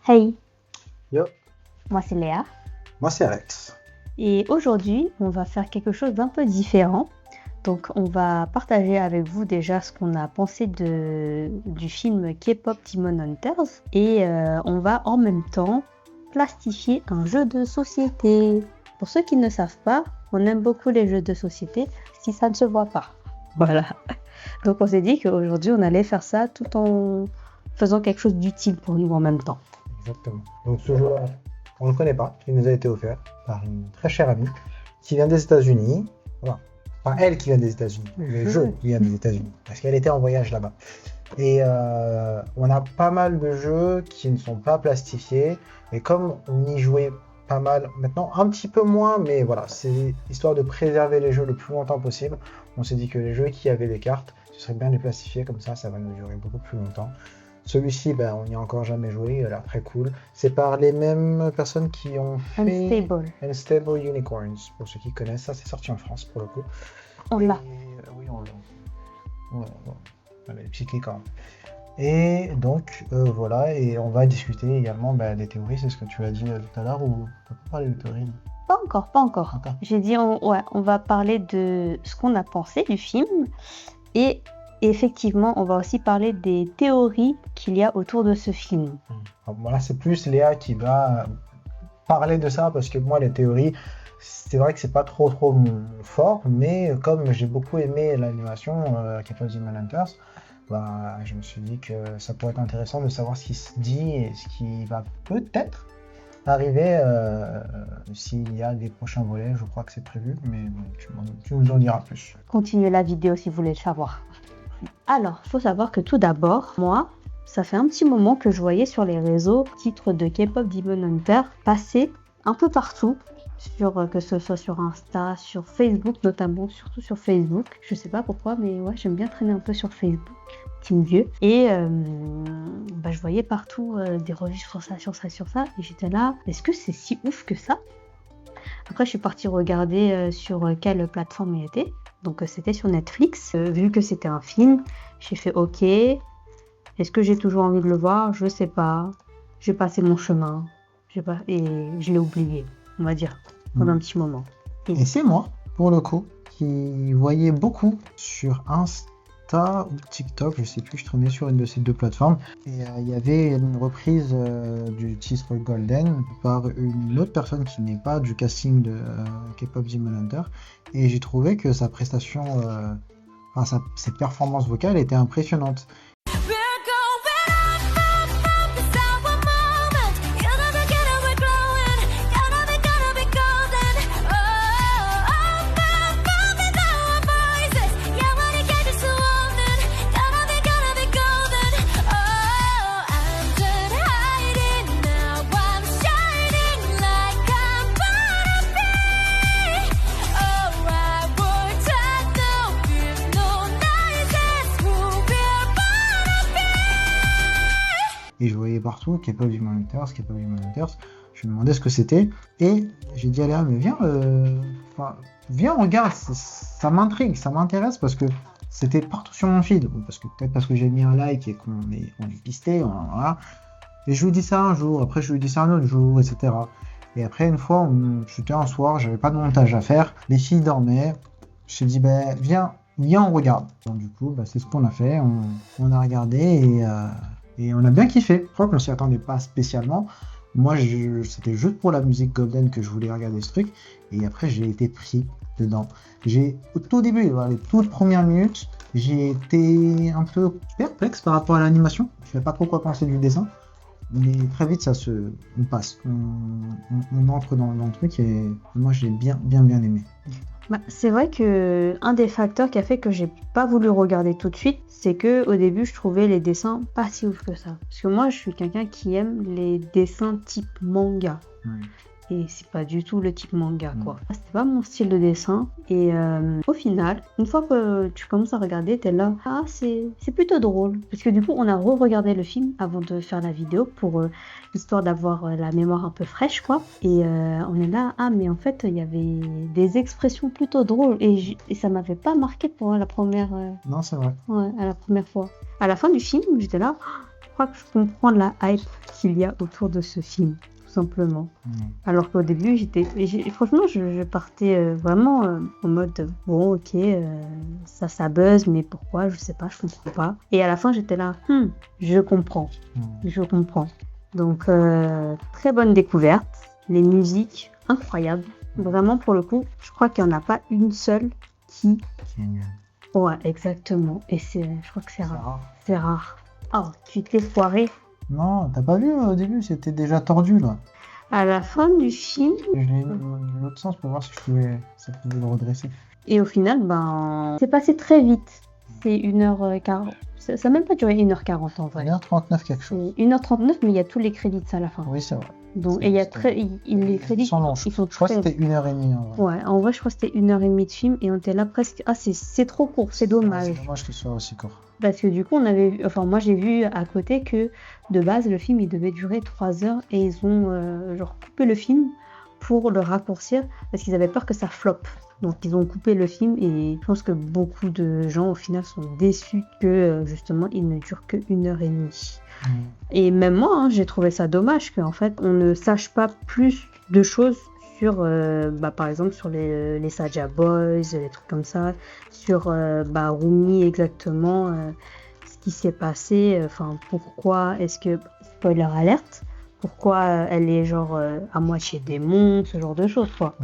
Hey, Yo, moi c'est Léa moi c'est Alex. et aujourd'hui on va faire quelque chose d'un peu différent. Donc on va partager avec vous déjà ce qu'on a pensé du film K-pop Demon Hunters et on va en même temps plastifier un jeu de société. Pour ceux qui ne savent pas, on aime beaucoup les jeux de société si ça ne se voit pas. Voilà. Donc on s'est dit qu'aujourd'hui on allait faire ça tout en faisant quelque chose d'utile pour nous en même temps. Exactement. Donc ce jeu, on ne le connaît pas. Il nous a été offert par une très chère amie qui vient des États-Unis. Voilà. Enfin, elle qui vient des États-Unis. Le jeu qui vient des États-Unis. Parce qu'elle était en voyage là-bas. Et on a pas mal de jeux qui ne sont pas plastifiés. Et comme on y jouait pas mal, maintenant un petit peu moins, mais voilà, c'est histoire de préserver les jeux le plus longtemps possible. On s'est dit que les jeux qui avaient des cartes, ce serait bien de les plastifier, comme ça va nous durer beaucoup plus longtemps. Celui-ci, on n'y a encore jamais joué, il a l'air très cool. C'est par les mêmes personnes qui ont fait Unstable Unicorns, pour ceux qui connaissent. Ça, c'est sorti en France pour le coup. On l'a. Oui, on l'a. Ouais, les petits clics quand même. Et donc, voilà, et on va discuter également des théories, c'est ce que tu as dit tout à l'heure, ou on peut pas parler de théories? Pas encore. J'ai dit, on va parler de ce qu'on a pensé du film et effectivement, on va aussi parler des théories qu'il y a autour de ce film. Voilà, c'est plus Léa qui va parler de ça parce que moi, les théories, c'est vrai que c'est pas trop mon fort, mais comme j'ai beaucoup aimé l'animation K-pop Demon Hunters, je me suis dit que ça pourrait être intéressant de savoir ce qui se dit et ce qui va peut-être arriver s'il y a des prochains volets. Je crois que c'est prévu, mais tu nous en diras plus. Continuez la vidéo si vous voulez le savoir. Alors, il faut savoir que tout d'abord, moi, ça fait un petit moment que je voyais sur les réseaux titres de K-pop Demon Hunter passer un peu partout, que ce soit sur Insta, sur Facebook notamment, surtout sur Facebook. Je sais pas pourquoi, mais ouais, j'aime bien traîner un peu sur Facebook, team vieux. Et je voyais partout des revues sur ça, et j'étais là, est-ce que c'est si ouf que ça? Après, je suis partie regarder sur quelle plateforme il était. Donc c'était sur Netflix. Vu que c'était un film, j'ai fait OK. Est-ce que j'ai toujours envie de le voir? Je sais pas. J'ai passé mon chemin. Et je l'ai oublié, on va dire, pendant un petit moment. Et c'est moi, pour le coup, qui voyais beaucoup sur Insta ou TikTok, je sais plus, je traînais sur une de ces deux plateformes. Et il y avait une reprise du Tease for Golden par une autre personne qui n'est pas du casting de K-pop Demon Hunter. Et j'ai trouvé que sa prestation, ses performances vocales étaient impressionnantes. Et je voyais partout K-pop Demon Hunters. Je me demandais ce que c'était. Et j'ai dit à Léa, mais viens, regarde, ça m'intrigue, ça m'intéresse parce que c'était partout sur mon feed. Peut-être parce que j'ai mis un like et qu'on est pisté. Voilà. Et je lui dis ça un jour, après je lui dis ça un autre jour, etc. Et après, une fois, c'était un soir, j'avais pas de montage à faire. Les filles dormaient. Je me suis dit, viens, on regarde. Donc du coup, c'est ce qu'on a fait. On a regardé et on a bien kiffé. Je crois qu'on s'y attendait pas spécialement. Moi, c'était juste pour la musique Golden que je voulais regarder ce truc. Et après, j'ai été pris dedans. Au tout début, les toutes premières minutes, j'ai été un peu perplexe par rapport à l'animation. Je ne savais pas trop quoi penser du dessin. Mais très vite, on passe. On entre dans le truc et moi, j'ai bien aimé. C'est vrai que un des facteurs qui a fait que j'ai pas voulu regarder tout de suite, c'est que au début je trouvais les dessins pas si ouf que ça. Parce que moi je suis quelqu'un qui aime les dessins type manga. Et c'est pas du tout le type manga quoi. C'était pas mon style de dessin. Et au final, une fois que tu commences à regarder, t'es là, c'est plutôt drôle. Parce que du coup on a re-regardé le film avant de faire la vidéo pour histoire d'avoir la mémoire un peu fraîche quoi. Et on est là, mais en fait il y avait des expressions plutôt drôles. Et ça m'avait pas marqué pour la première... Non, c'est vrai. Ouais, à la première fois. À la fin du film, j'étais là... crois que je comprends la hype qu'il y a autour de ce film, tout simplement. Alors qu'au début, franchement, je partais vraiment en mode bon, ok, ça buzz, mais pourquoi? Je sais pas, je comprends pas. Et à la fin, j'étais là, je comprends. Donc, très bonne découverte. Les musiques, incroyables. Vraiment, pour le coup, je crois qu'il n'y en a pas une seule qui est nulle. Ouais, exactement. Et je crois que c'est rare. C'est rare. Oh, tu t'es foiré. Non, t'as pas vu au début, c'était déjà tordu là. À la fin du film. Je l'ai mis dans l'autre sens pour voir si ça pouvait le redresser. Et au final, c'est passé très vite. C'est 1h40. Ça n'a même pas duré 1h40 en vrai. 1h39 quelque chose. 1h39, mais il y a tous les crédits à la fin. Oui, c'est vrai. Donc, et il y a les crédits sont longs. Je crois que c'était 1h30 en vrai. Ouais, en vrai, je crois que c'était 1h30 de film et on était là presque. Ah, c'est trop court, c'est dommage. C'est dommage qu'il soit aussi court. Parce que du coup, moi j'ai vu à côté que de base, le film il devait durer 3 heures et ils ont coupé le film pour le raccourcir parce qu'ils avaient peur que ça floppe. Donc ils ont coupé le film et je pense que beaucoup de gens au final sont déçus que justement il ne dure que 1h30. Et même moi, j'ai trouvé ça dommage qu'en fait on ne sache pas plus de choses sur, par exemple sur les Saja Boys, les trucs comme ça, sur Rumi exactement, ce qui s'est passé, pourquoi est-ce que, spoiler alerte, pourquoi elle est à moitié démon, ce genre de choses quoi.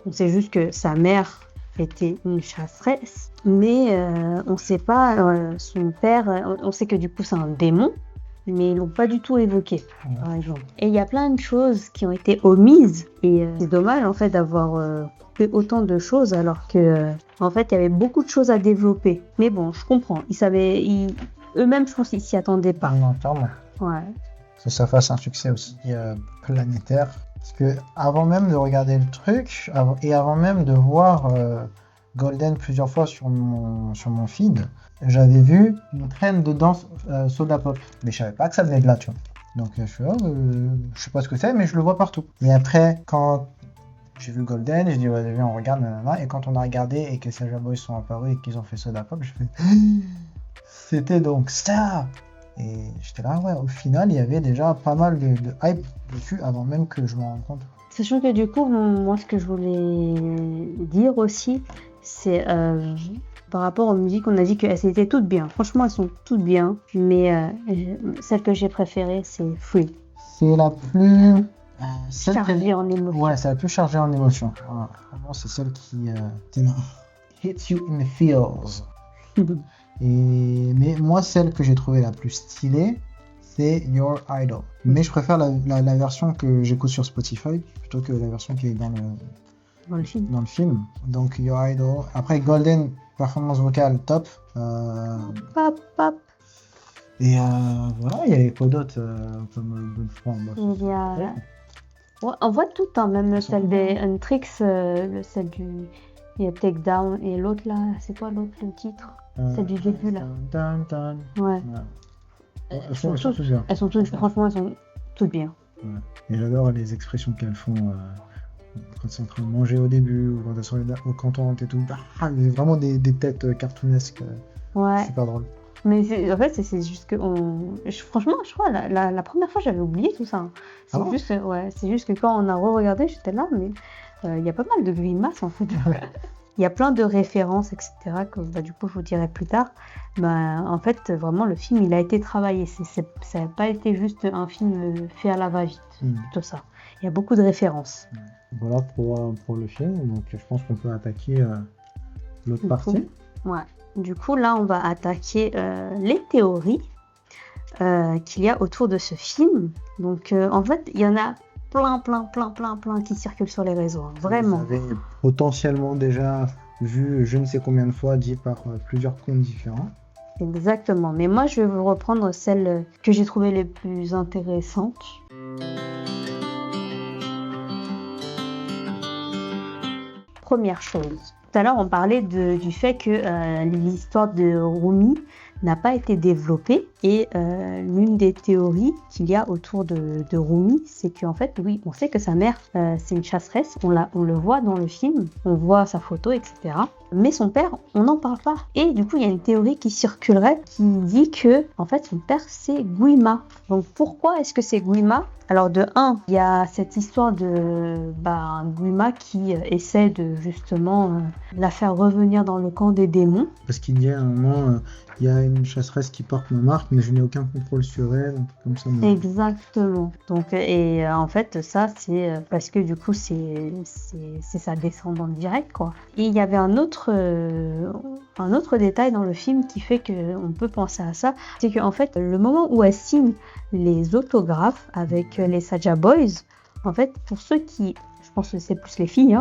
On sait juste que sa mère était une chasseresse, mais on sait pas, son père, on sait que du coup c'est un démon, mais ils l'ont pas du tout évoqué, par exemple. Et il y a plein de choses qui ont été omises, et c'est dommage en fait d'avoir coupé autant de choses alors que en fait il y avait beaucoup de choses à développer. Mais bon, je comprends, eux-mêmes je pense qu'ils s'y attendaient pas. Non, clairement. Ouais. Que ça fasse un succès aussi planétaire. Parce que avant même de regarder le truc, et avant même de voir Golden plusieurs fois sur mon feed, j'avais vu une traîne de danse Soda Pop. Mais je savais pas que ça venait de là, tu vois. Donc je sais pas ce que c'est, mais je le vois partout. Mais après, quand j'ai vu Golden, j'ai dit ouais, on regarde, nanana, et quand on a regardé et que Saja Boys sont apparus et qu'ils ont fait Soda Pop, je fais c'était donc ça. Et j'étais là, ouais, au final, il y avait déjà pas mal de hype dessus avant même que je m'en rende compte. Sachant que du coup, moi, ce que je voulais dire aussi, c'est par rapport aux musiques, on a dit qu'elles étaient toutes bien. Franchement, elles sont toutes bien, mais celle que j'ai préférée, c'est Free. C'est la plus... chargée en émotion. Ouais, c'est la plus chargée en émotion. Voilà. Vraiment, c'est celle qui hits you in the feels. Mais moi, celle que j'ai trouvée la plus stylée, c'est Your Idol. Mais je préfère la version que j'écoute sur Spotify plutôt que la version qui est dans le film. Donc Your Idol. Après Golden, performance vocale top. Pop, pop. Et voilà, il y avait quoi d'autre comme bonne foi. Il y a... Ouais, on voit tout, hein, même celle des Untrix, celle du... Il y a Takedown et l'autre là, c'est quoi l'autre, le titre? Celle du début là. Ouais. Elles sont toutes bien. Franchement, elles sont toutes bien. Ouais. Et j'adore les expressions qu'elles font quand elles sont en train de manger au début ou quand elles sont contentes et tout. C'est vraiment des têtes cartoonesques. Ouais. Super drôle. Mais en fait, c'est juste que franchement, je crois la première fois j'avais oublié tout ça. C'est juste que quand on a re-regardé, j'étais là, mais il y a pas mal de grimaces en fait. Il y a plein de références, etc. que du coup je vous dirai plus tard. En fait, vraiment, le film il a été travaillé. Ça n'a pas été juste un film fait à la va-vite. Plutôt ça. Il y a beaucoup de références. Voilà pour le film. Donc je pense qu'on peut attaquer l'autre partie. Ouais. Du coup, là, on va attaquer les théories qu'il y a autour de ce film. Donc, en fait, il y en a plein qui circulent sur les réseaux. Hein, vraiment. Vous avez potentiellement déjà vu je ne sais combien de fois dit par plusieurs comptes différents. Exactement. Mais moi, je vais vous reprendre celles que j'ai trouvées les plus intéressantes. Première chose. Tout à l'heure, on parlait du fait que l'histoire de Rumi n'a pas été développée. Et l'une des théories qu'il y a autour de Rumi, c'est qu'en fait, oui, on sait que sa mère, c'est une chasseresse, on le voit dans le film, on voit sa photo, etc. Mais son père, on n'en parle pas. Et du coup, il y a une théorie qui circulerait qui dit que, en fait, son père, c'est Guima. Donc, pourquoi est-ce que c'est Guima ? Alors, de un, il y a cette histoire de Guima qui essaie de, justement, la faire revenir dans le camp des démons. Parce qu'il dit à un moment, il y a une chasseresse qui porte ma marque, mais je n'ai aucun contrôle sur elle, un truc comme ça. Exactement. Donc, en fait, ça, c'est parce que du coup, c'est sa descendante directe, quoi. Et il y avait un autre détail dans le film qui fait qu'on peut penser à ça, c'est qu'en fait, le moment où elle signe les autographes avec les Saja Boys, en fait, pour ceux qui, je pense que c'est plus les filles,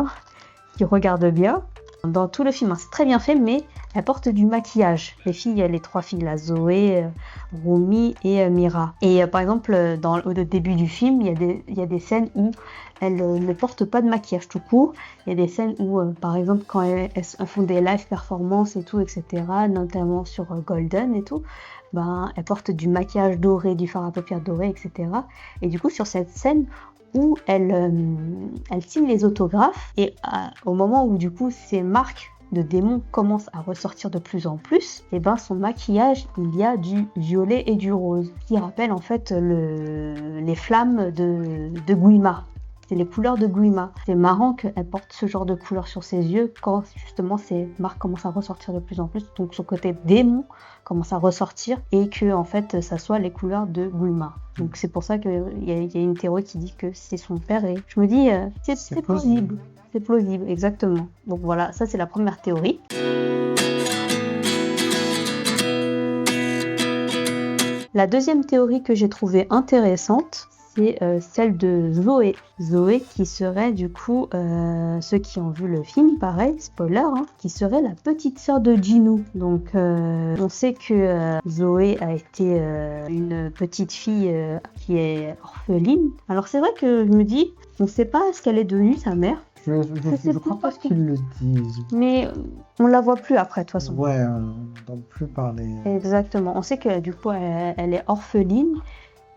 qui regardent bien, dans tout le film, c'est très bien fait, mais elles portent du maquillage. Les trois filles, la Zoé, Rumi et Mira. Et par exemple, au début du film, il y a des scènes où elles ne portent pas de maquillage tout court. Il y a des scènes où, par exemple, quand elles font des live performances et tout, etc., notamment sur Golden et tout, elles portent du maquillage doré, du fard à paupières doré, etc. Et du coup, sur cette scène où elle signe les autographes, et au moment où du coup ces marques de démons commencent à ressortir de plus en plus, et son maquillage, il y a du violet et du rose, qui rappelle en fait les flammes de Guima. C'est les couleurs de Guima. C'est marrant qu'elle porte ce genre de couleurs sur ses yeux quand justement ces marques commencent à ressortir de plus en plus. Donc son côté démon commence à ressortir et que en fait ça soit les couleurs de Guima. Donc c'est pour ça qu'il y a une théorie qui dit que c'est son père et je me dis c'est plausible. C'est plausible, exactement. Donc voilà, ça c'est la première théorie. La deuxième théorie que j'ai trouvée intéressante, c'est celle de Zoé. Zoé qui serait du coup, ceux qui ont vu le film, pareil, spoiler, qui serait la petite sœur de Jinoo. Donc on sait que Zoé a été une petite fille qui est orpheline. Alors c'est vrai que je me dis, on ne sait pas ce qu'elle est devenue, sa mère. Je crois pas qu'ils le disent. Mais on la voit plus après, de toute façon. Ouais, on n'entend plus parler. Exactement. On sait que du coup, elle est orpheline.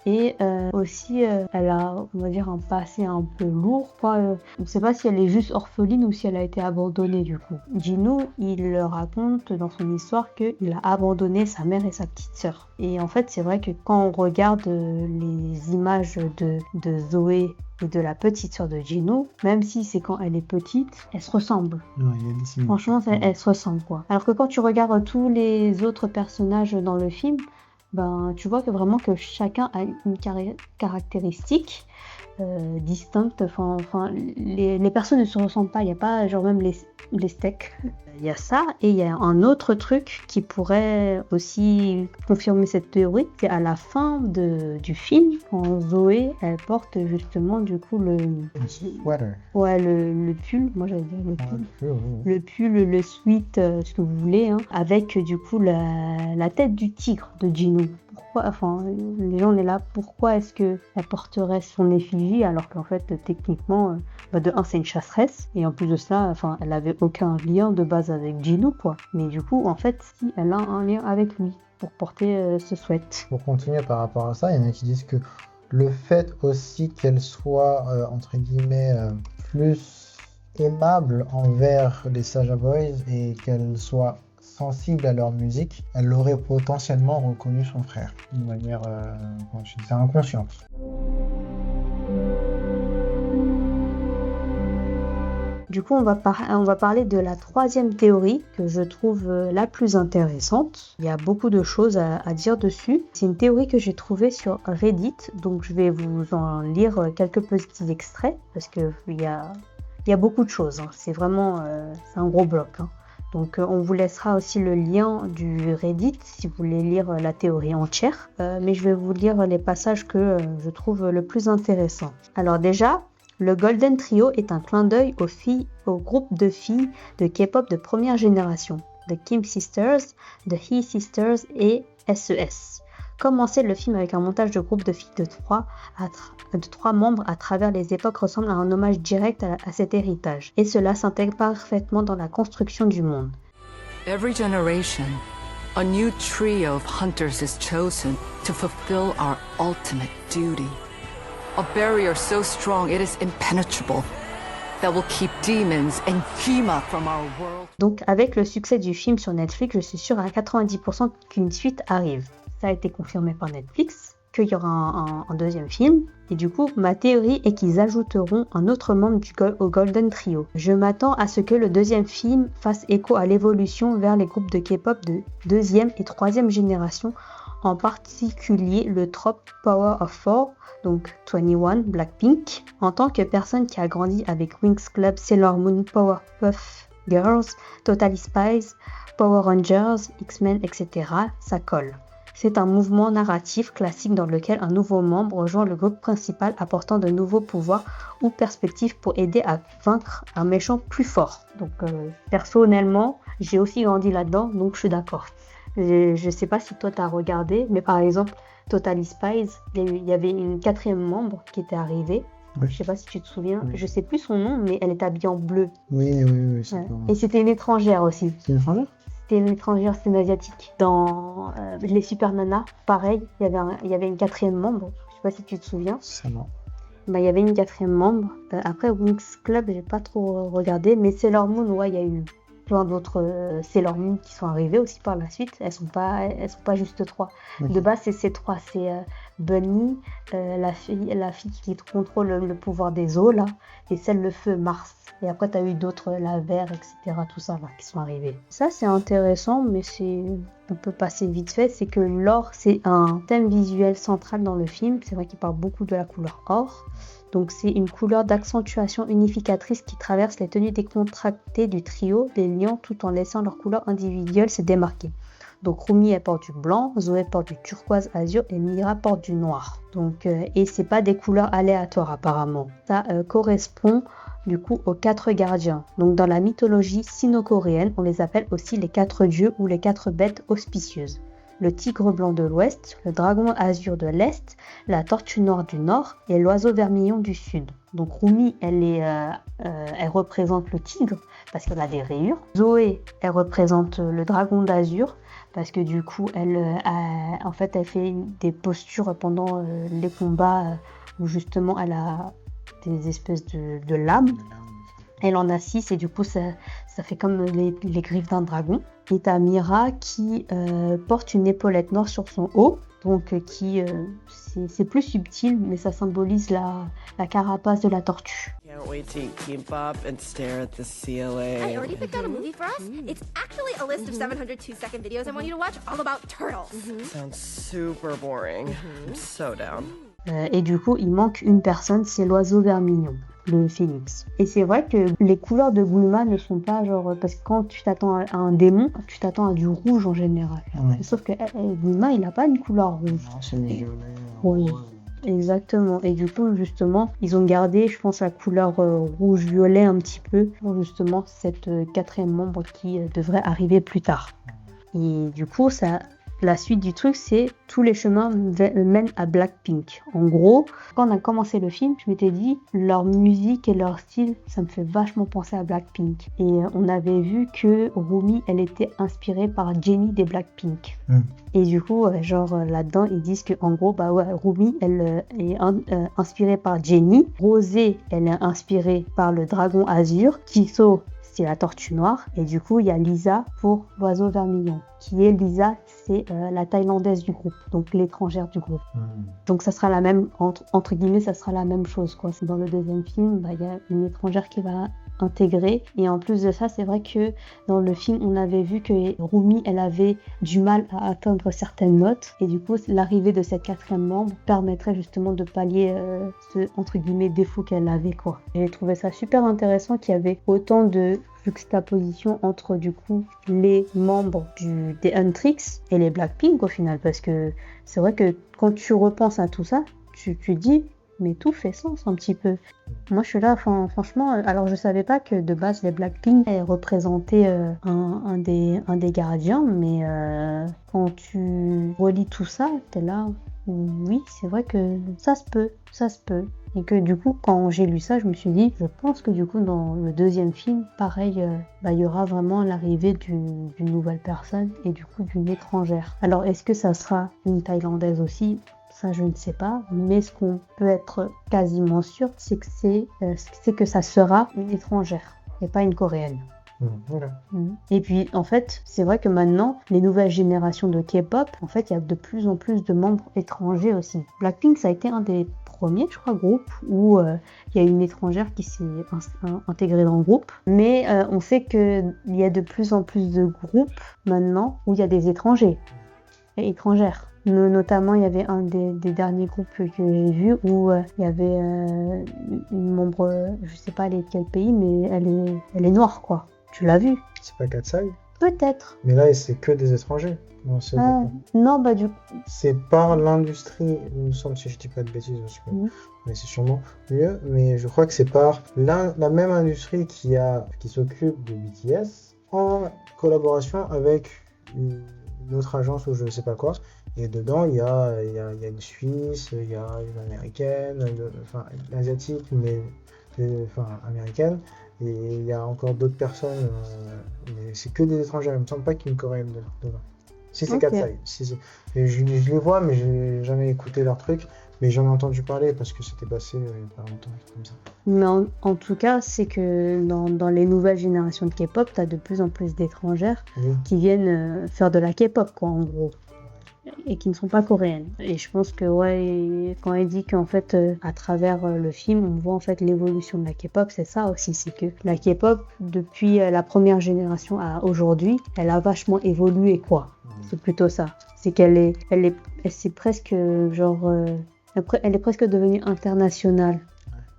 Et aussi, elle a, on va dire, un passé un peu lourd, quoi. On ne sait pas si elle est juste orpheline ou si elle a été abandonnée, du coup. Jinoo, il raconte dans son histoire qu'il a abandonné sa mère et sa petite sœur. Et en fait, c'est vrai que quand on regarde les images de Zoé et de la petite sœur de Jinoo, même si c'est quand elle est petite, elles se ressemblent. Ouais, il y a des similitudes. Franchement, elles se ressemblent, quoi. Alors que quand tu regardes tous les autres personnages dans le film, tu vois que vraiment que chacun a une caractéristique distincte. Enfin, les personnes ne se ressemblent pas. Il n'y a pas genre même les steaks. Il y a ça et il y a un autre truc qui pourrait aussi confirmer cette théorie. C'est à la fin du film, quand Zoé, elle porte justement du coup le sweater. Ouais, le pull. Moi j'allais dire le pull. Le pull, le sweat, ce que vous voulez, avec du coup la tête du tigre de Jinoo. Pourquoi, les gens, on est là, pourquoi est-ce qu'elle porterait son effigie alors qu'en fait, techniquement, de un, c'est une chasseresse, et en plus de ça, elle n'avait aucun lien de base avec Jinoo, quoi. Mais du coup, en fait, si, elle a un lien avec lui pour porter ce sweat. Pour continuer par rapport à ça, il y en a qui disent que le fait aussi qu'elle soit, entre guillemets, plus aimable envers les Saja Boys et qu'elle soit sensible à leur musique, elle aurait potentiellement reconnu son frère d'une manière inconsciente. Du coup, on va parler de la troisième théorie que je trouve la plus intéressante. Il y a beaucoup de choses à dire dessus. C'est une théorie que j'ai trouvée sur Reddit, donc je vais vous en lire quelques petits extraits parce qu'il y a beaucoup de choses. C'est vraiment c'est un gros bloc. Donc on vous laissera aussi le lien du Reddit si vous voulez lire la théorie entière. Mais je vais vous lire les passages que je trouve le plus intéressants. Alors déjà, le Golden Trio est un clin d'œil au groupe de filles de K-pop de première génération, The Kim Sisters, The He Sisters et SES. Commencer le film avec un montage de groupe de filles de trois membres à travers les époques ressemble à un hommage direct à cet héritage. Et cela s'intègre parfaitement dans la construction du monde. Every generation A new trio of hunters is chosen to fulfill our ultimate duty. A barrier so strong it is impenetrable that will keep demons and Kima from our world. Donc avec le succès du film sur Netflix, je suis sûre à 90% qu'une suite arrive. Ça a été confirmé par Netflix, qu'il y aura un deuxième film. Et du coup, ma théorie est qu'ils ajouteront un autre membre au Golden Trio. Je m'attends à ce que le deuxième film fasse écho à l'évolution vers les groupes de K-pop de deuxième et troisième génération, en particulier le trope Power of Four, donc 21, Blackpink. En tant que personne qui a grandi avec Winx Club, Sailor Moon, Powerpuff Girls, Totally Spies, Power Rangers, X-Men, etc., ça colle. C'est un mouvement narratif classique dans lequel un nouveau membre rejoint le groupe principal apportant de nouveaux pouvoirs ou perspectives pour aider à vaincre un méchant plus fort. Donc personnellement, j'ai aussi grandi là-dedans, donc je suis d'accord. Je sais pas si toi t'as regardé, mais par exemple, Totally Spies, il y avait une quatrième membre qui était arrivée. Oui. Je sais pas si tu te souviens, Oui. je sais plus son nom, mais elle était habillée en bleu. Oui, c'est Ouais. bon. Et c'était une étrangère aussi. C'est une étrangère? C'était une étrangère, c'était une asiatique. Dans les Super Nanas, pareil, il y avait une quatrième membre. Je sais pas si tu te souviens. Ça non. Il y avait une quatrième membre. Après, Winx Club, j'ai pas trop regardé. Mais Sailor Moon, ouais, il y a eu plein d'autres Sailor Moon qui sont arrivées aussi par la suite. Elles sont pas juste trois. Oui. De base, c'est ces trois. C'est Bunny, la fille qui contrôle le pouvoir des eaux, là, et celle le feu, Mars. Et après, tu as eu d'autres, la verre, etc., tout ça, là, qui sont arrivés. Ça, c'est intéressant, mais on peut passer vite fait. C'est que l'or, c'est un thème visuel central dans le film. C'est vrai qu'il parle beaucoup de la couleur or. Donc, c'est une couleur d'accentuation unificatrice qui traverse les tenues décontractées du trio, les liant tout en laissant leur couleur individuelle se démarquer. Donc Rumi elle porte du blanc, Zoé porte du turquoise azur et Mira porte du noir. Donc et c'est pas des couleurs aléatoires apparemment. Ça correspond du coup aux 4 gardiens. Donc dans la mythologie sino-coréenne, on les appelle aussi les 4 dieux ou les 4 bêtes auspicieuses. Le tigre blanc de l'ouest, le dragon azur de l'est, la tortue noire du nord et l'oiseau vermillon du sud. Donc Rumi elle représente le tigre parce qu'elle a des rayures. Zoé elle représente le dragon d'azur parce que du coup elle fait des postures pendant les combats où justement elle a des espèces de lames. Elle en a 6 et du coup ça fait comme les griffes d'un dragon. Et t'as Mira qui porte une épaulette noire sur son haut, donc c'est plus subtil, mais ça symbolise la carapace de la tortue. Can't wait to keep up and stare at the ceiling. I already picked out a movie for us. It's actually a list of 700 2-second videos I want you to watch all about turtles. Sounds super boring. I'm so down. Et du coup, il manque une personne, c'est l'oiseau vermillon, le phénix. Et c'est vrai que les couleurs de Bulma ne sont pas genre... Parce que quand tu t'attends à un démon, tu t'attends à du rouge en général. Ouais. Sauf que Bulma, il n'a pas une couleur rouge. Non, c'est le violet. Oui. Exactement. Et du coup, justement, ils ont gardé, je pense, la couleur rouge-violet un petit peu pour justement cette quatrième membre qui devrait arriver plus tard. Et du coup, la suite du truc, c'est tous les chemins mènent à Blackpink. En gros, quand on a commencé le film, je m'étais dit, leur musique et leur style, ça me fait vachement penser à Blackpink. Et on avait vu que Rumi, elle était inspirée par Jennie des Blackpink. Et du coup, là-dedans, ils disent que en gros, Rumi, elle est inspirée par Jennie. Rosé, elle est inspirée par le dragon azur. Kiso, c'est la tortue noire. Et du coup, il y a Lisa pour l'oiseau vermillon. Qui est Lisa, c'est la thaïlandaise du groupe, donc l'étrangère du groupe. Donc ça sera la même, entre guillemets, ça sera la même chose, quoi. Dans le deuxième film, il y a une étrangère qui va intégrer. Et en plus de ça, c'est vrai que dans le film, on avait vu que Rumi, elle avait du mal à atteindre certaines notes. Et du coup, l'arrivée de cette quatrième membre permettrait justement de pallier ce, entre guillemets, défaut qu'elle avait, quoi. J'ai trouvé ça super intéressant qu'il y avait autant de juxtaposition entre du coup les membres des Huntrix et les Blackpink au final, parce que c'est vrai que quand tu repenses à tout ça, tu dis mais tout fait sens un petit peu. Moi je suis là, franchement, alors je savais pas que de base les Blackpink représentaient un des gardiens, mais quand tu relis tout ça, t'es là, Oui, c'est vrai que ça se peut. Et que du coup, quand j'ai lu ça, je me suis dit, je pense que du coup, dans le deuxième film, pareil, il y aura vraiment l'arrivée d'une nouvelle personne et du coup d'une étrangère. Alors, est-ce que ça sera une Thaïlandaise aussi? Ça, je ne sais pas. Mais ce qu'on peut être quasiment sûr, c'est que ça sera une étrangère et pas une Coréenne. Voilà. Et puis en fait, c'est vrai que maintenant, les nouvelles générations de K-pop, en fait, il y a de plus en plus de membres étrangers aussi. Blackpink, ça a été un des premiers, je crois, groupes où il y a une étrangère qui s'est intégrée dans le groupe. Mais on sait qu'il y a de plus en plus de groupes maintenant où il y a des étrangers et étrangères. Notamment, il y avait un des derniers groupes que j'ai vu où il y avait une membre, je sais pas elle est de quel pays, mais elle est noire, quoi. Tu l'as vu? C'est pas Katsai? Peut-être. Mais là, c'est que des étrangers. Non, Non, bah du coup. c'est par l'industrie, il me semble, si je dis pas de bêtises, parce que mais c'est sûrement mieux, mais je crois que c'est par la même industrie qui s'occupe de BTS en collaboration avec une autre agence ou je ne sais pas quoi. Et dedans, il y a une Suisse, il y a une américaine, enfin une asiatique, mais américaine. Et il y a encore d'autres personnes, mais c'est que des étrangers. Il me semble pas qu'il y ait une coréenne dedans. Si c'est Katsai. Et je les vois, mais j'ai jamais écouté leur truc. Mais j'en ai entendu parler parce que c'était passé il y a pas longtemps, comme ça. Mais en tout cas, c'est que dans les nouvelles générations de K-pop, tu as de plus en plus d'étrangères qui viennent faire de la K-pop, quoi, en gros. Et qui ne sont pas coréennes. Et je pense que quand elle dit qu'en fait à travers le film on voit en fait l'évolution de la K-pop, c'est ça aussi, c'est que la K-pop depuis la première génération à aujourd'hui, elle a vachement évolué, quoi. C'est plutôt ça. C'est qu'elle c'est presque genre elle est presque devenue internationale.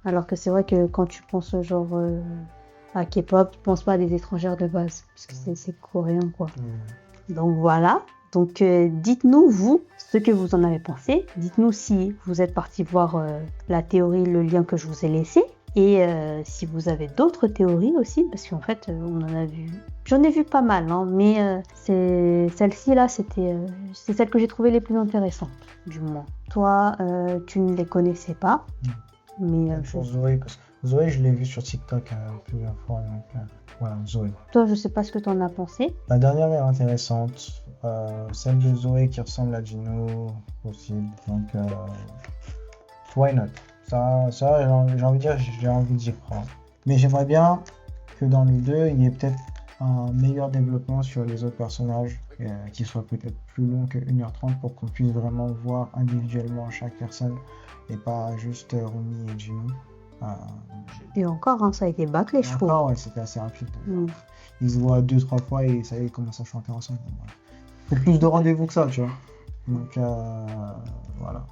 Alors que c'est vrai que quand tu penses genre à K-pop, tu penses pas à des étrangères de base parce que c'est coréen, quoi. Donc voilà. Donc dites-nous, vous, ce que vous en avez pensé. Dites-nous si vous êtes parti voir la théorie, le lien que je vous ai laissé. Et si vous avez d'autres théories aussi, parce qu'en fait, on en a vu... J'en ai vu pas mal, hein, mais celle-ci, là, c'est celle que j'ai trouvée les plus intéressantes, du moins. Toi, tu ne les connaissais pas, mais... Pour Zoé, parce que Zoé, je l'ai vu sur TikTok plusieurs fois. Donc, voilà, Zoé. Toi, je sais pas ce que tu en as pensé. La dernière est intéressante. Celle de Zoé qui ressemble à Gino aussi. Donc, why not? Ça j'ai envie d'y croire. Mais j'aimerais bien que dans les deux, il y ait peut-être un meilleur développement sur les autres personnages, qui soit peut-être plus long que 1h30 pour qu'on puisse vraiment voir individuellement chaque personne et pas juste Rumi et Gino. Et encore, hein, ça a été bâclé, je trouve. Encore, ouais, c'était assez rapide. Ils se voient 2-3 fois et ça y est, ils commencent à chanter ensemble. Il faut plus de rendez-vous que ça, tu vois. Donc, voilà.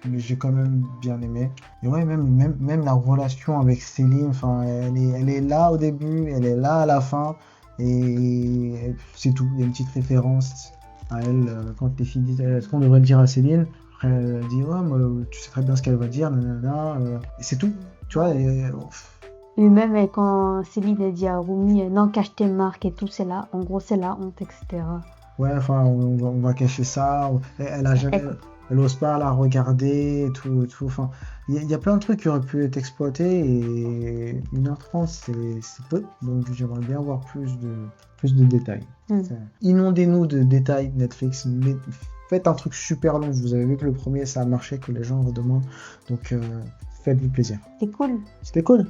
Mais j'ai quand même bien aimé. Et ouais, même la relation avec Céline, elle est là au début, elle est là à la fin. Et c'est tout. Il y a une petite référence à elle quand les filles disent est-ce qu'on devrait le dire à Céline? Après, elle dit ouais, moi, tu sais très bien ce qu'elle va dire, et c'est tout. Tu vois, et même quand Céline a dit à Rumi non, cache tes marques et tout, c'est là, en gros c'est la honte, etc. Ouais, enfin on va cacher ça, elle ose pas la regarder et tout. Enfin, il y a plein de trucs qui auraient pu être exploités et 1h30 c'est peu, donc j'aimerais bien avoir plus de détails. Inondez-nous de détails Netflix, mais faites un truc super long. Vous avez vu que le premier ça a marché, que les gens redemandent, donc faites-vous plaisir. C'était cool.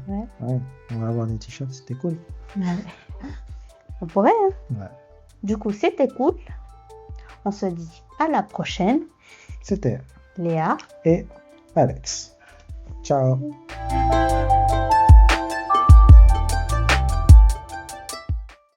Ouais. On va avoir des t-shirts, c'était cool. Ouais. On pourrait, hein. Ouais. Du coup, c'était cool. On se dit à la prochaine. C'était Léa et Alex. Ciao.